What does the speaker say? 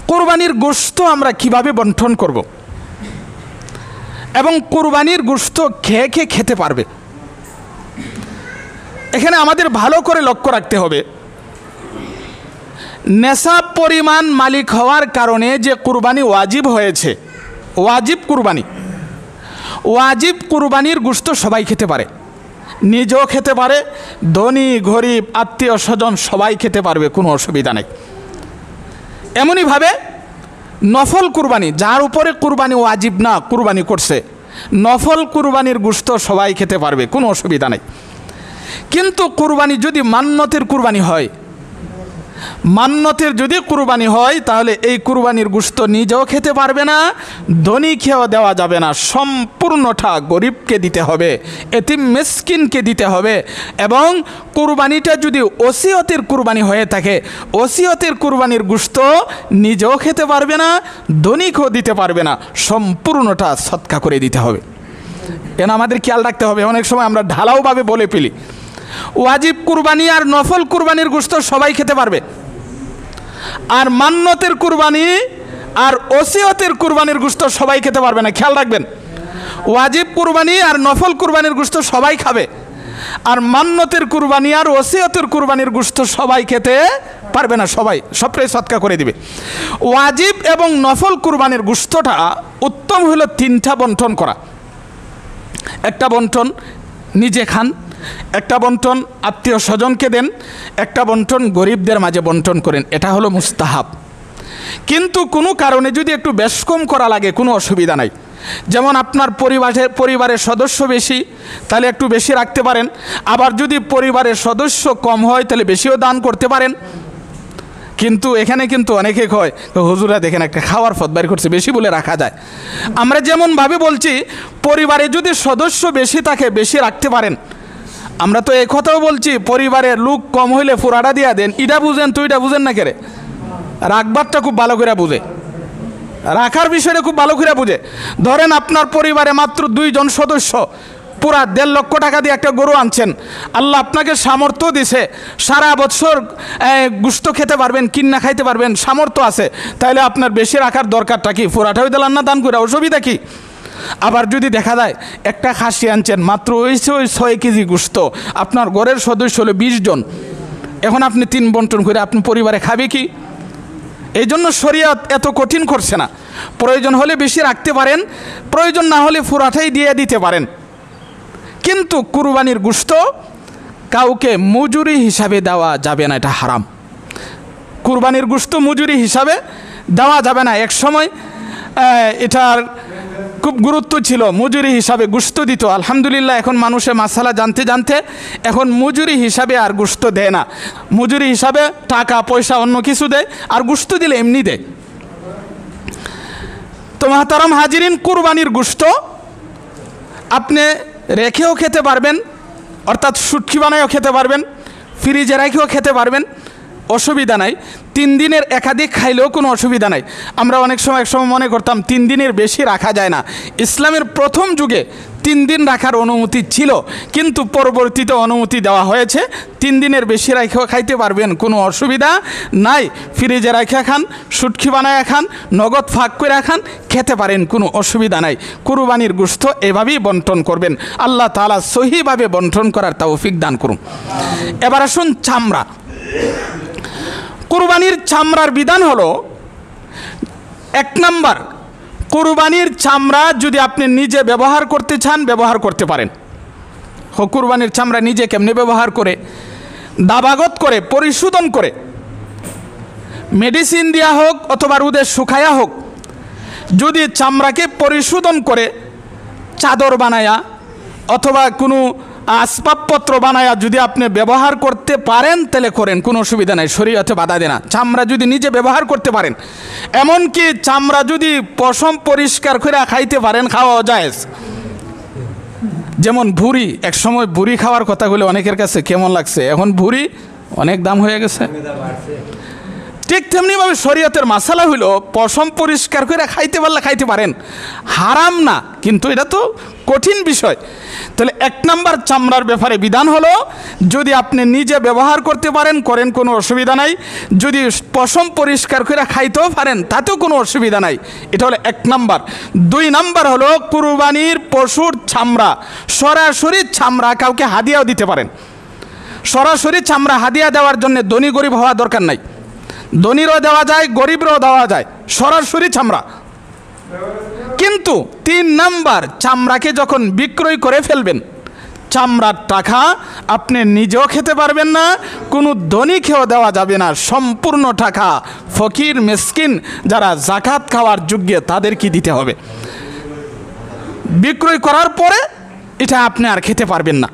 কুরবানির গোশত আমরা কিভাবে বন্টন করব এবং কুরবানির গোশত খেয়ে খেয়ে খেতে পারবে, এখানে আমাদের ভালো করে লক্ষ্য রাখতে হবে। নেশাব পরিমাণ মালিক হওয়ার কারণে যে কুরবানি ওয়াজিব হয়েছে, ওয়াজিব কুরবানির গোশত সবাই খেতে পারে, নিজেও খেতে পারে, ধনী গরিব আত্মীয় স্বজন সবাই খেতে পারবে, কোনো অসুবিধা নেই। এমনইভাবে নফল কুরবানি, যার উপরে কুরবানি ওয়াজিব না কুরবানি করছে, নফল কুরবানির গোশত সবাই খেতে পারবে, কোনো অসুবিধা নেই। কিন্তু কুরবানি যদি মান্নতের কুরবানি হয়, মান্নতের যদি কুরবানি হয়, তাহলে এই কুরবানির গোশত নিজেও খেতে পারবে না, ধনী খেয়েও দেওয়া যাবে না, সম্পূর্ণটা গরিবকে দিতে হবে, এতিম মিসকিনকে দিতে হবে। এবং কুরবানিটা যদি ওসিয়তের কুরবানি হয়ে থাকে, ওসিয়তের কুরবানির গোশত নিজেও খেতে পারবে না, ধনীকেও দিতে পারবে না, সম্পূর্ণটা সদকা করে দিতে হবে। কেন আমাদের খেয়াল রাখতে হবে, অনেক সময় আমরা ঢালাওভাবে বলে ফেলি ওয়াজিব কুরবানি আর নফল কুরবানির গোশত সবাই খেতে পারবে, আর মান্নতের কুরবানি আর ওসিয়তের কুরবানির গোশত সবাই খেতে পারবে না। খেয়াল রাখবেন, ওয়াজিব কুরবানি আর নফল কুরবানির গোশত সবাই খাবে, আর মান্নতের কুরবানি আর ওসিয়তের কুরবানির গোশত সবাই খেতে পারবে না, সবটাই সদকা করে দিবে। ওয়াজিব এবং নফল কুরবানির গোশতটা উত্তম হলো তিনটা বন্টন করা। একটা বন্টন নিজে খান, একটা বন্টন আত্মীয় স্বজনকে দেন, একটা বন্টন গরিবদের মাঝে বন্টন করেন, এটা হলো মুস্তাহাব। কিন্তু কোনো কারণে যদি একটু বেশ কম করা লাগে, কোনো অসুবিধা নাই। যেমন আপনার পরিবারের সদস্য বেশি, তাহলে একটু বেশি রাখতে পারেন, আবার যদি পরিবারের সদস্য কম হয় তাহলে বেশিও দান করতে পারেন। কিন্তু এখানে কিন্তু অনেকে কয় হুজুরা দেখেন একটা খাওয়ার পথ বের করছে, বেশি বলে রাখা যায়। আমরা যেমনভাবে বলছি, পরিবারে যদি সদস্য বেশি থাকে বেশি রাখতে পারেন। আমরা তো এই কথাও বলছি, পরিবারের লোক কম হইলে পুরাটা দিয়া দেন, ইটা বুঝেন তো এটা বুঝেন না কেরে, রাখবারটা খুব ভালো করে বুঝে, রাখার বিষয়টা খুব ভালো করে বুঝে। ধরেন আপনার পরিবারে মাত্র 2 জন সদস্য, পুরা 1.5 লক্ষ টাকা দিয়ে একটা গরু আনছেন, আল্লাহ আপনাকে সামর্থ্য দিছে, সারা বছর গোশত খেতে পারবেন, কিন্না খাইতে পারবেন, সামর্থ্য আছে, তাহলে আপনার বেশি রাখার দরকারটা কি? পুরাটাই দিলাম না দান করে, অসুবিধা কি? আবার যদি দেখা যায় একটা খাসি আনছেন, মাত্র ওই 6 কেজি গোশত, আপনার ঘরের সদস্য হলো 20 জন, এখন আপনি 3 বন্টন করে আপনি পরিবারে খাবে কি? এই জন্য শরীয়ত এত কঠিন করছে না। প্রয়োজন হলে বেশি রাখতে পারেন, প্রয়োজন না হলে পুরাটাই দিয়ে দিতে পারেন। কিন্তু কুরবানির গোশত কাউকে মজুরি হিসাবে দেওয়া যাবে না, এটা হারাম। কুরবানির গোশত মজুরি হিসাবে দেওয়া যাবে না। এক সময় এটার খুব গুরুত্ব ছিল, মজুরি হিসাবে গোশত দিত। আলহামদুলিল্লাহ এখন মানুষে মাসালা জানতে জানতে এখন মজুরি হিসাবে আর গোশত দেয় না, মজুরি হিসাবে টাকা পয়সা অন্য কিছু দেয়, আর গোশত দিলে এমনি দেয়। তো মাহতারাম হাজিরিন, কুরবানির গোশত আপনি রেখেও খেতে পারবেন, অর্থাৎ শুটকি বানায়ও খেতে পারবেন, ফ্রিজে রেখেও খেতে পারবেন, অসুবিধা নাই। 3 দিনের একাধিক খাইলেও কোনো অসুবিধা নাই। আমরা এক সময় মনে করতাম 3 দিনের বেশি রাখা যায় না। ইসলামের প্রথম যুগে 3 দিন রাখার অনুমতি ছিল, কিন্তু পরবর্তীতে অনুমতি দেওয়া হয়েছে 3 দিনের বেশি রেখেও খাইতে পারবেন, কোনো অসুবিধা নাই। ফ্রিজে রেখে খান, শুটকি বানায় খান, নগদ ফাঁক করে খান, খেতে পারেন, কোনো অসুবিধা নাই। কুরবানির গোশত এভাবেই বন্টন করবেন। আল্লাহ তাআলা সহিভাবে বন্টন করার তৌফিক দান করুন। এবার আসুন চামড়া। কুরবানির চামড়ার বিধান হলো, 1 নাম্বার, কুরবানির চামড়া যদি আপনি নিজে ব্যবহার করতে চান ব্যবহার করতে পারেন। কুরবানির চামড়া নিজে কেমনে ব্যবহার করে? দাবাগত করে, পরিশোধন করে, মেডিসিন দেওয়া হোক অথবা রোদে শুকায়া হোক, যদি চামড়াকে পরিশোধন করে চাদর বানায়া অথবা কোনো আসবাবপত্র বানায়া যদি আপনি ব্যবহার করতে পারেন তাহলে করেন, কোনো অসুবিধা নাই, শরীয়তে বাধা দেয় না। চামড়া যদি নিজে ব্যবহার করতে পারেন, এমনকি চামড়া যদি পশম পরিষ্কার করে খাইতে পারেন, খাওয়া যায়। যেমন ভুঁড়ি, এক সময় ভুঁড়ি খাওয়ার কথা বলে অনেকের কাছে কেমন লাগছে, এখন ভুঁড়ি অনেক দাম হয়ে গেছে। ঠিক তেমনিভাবে শরীয়তের মাসালা হইল, পশম পরিষ্কার করে খাইতে পারলে খাইতে পারেন, হারাম না, কিন্তু এটা তো কঠিন বিষয়। তাহলে 1 নাম্বার চামড়ার ব্যাপারে বিধান হলো, যদি আপনি নিজে ব্যবহার করতে পারেন করেন, কোনো অসুবিধা নাই। যদি পশম পরিষ্কার করে খাইতেও পারেন তাতেও কোনো অসুবিধা নাই। এটা হলো 1 নাম্বার। 2 নাম্বার হলো কুরবানির পশুর চামড়া, সরাসরি চামড়া কাউকে হাদিয়াও দিতে পারেন। সরাসরি চামড়া হাদিয়া দেওয়ার জন্য ধনী গরিব হওয়া দরকার নাই। ধনীরও দেওয়া যায়, গরিবরও দেওয়া যায়, সরাসরি চামড়া। কিন্তু 3 নাম্বার, চামড়াকে যখন বিক্রয় করে ফেলবেন, চামড়ার টাকা আপনি নিজেও খেতে পারবেন না, কোনো ধনীকেও দেওয়া যাবে না। সম্পূর্ণ টাকা ফকির মিসকিন যারা জাকাত খাওয়ার যোগ্য তাদেরকে দিতে হবে। বিক্রয় করার পরে এটা আপনি আর খেতে পারবেন না।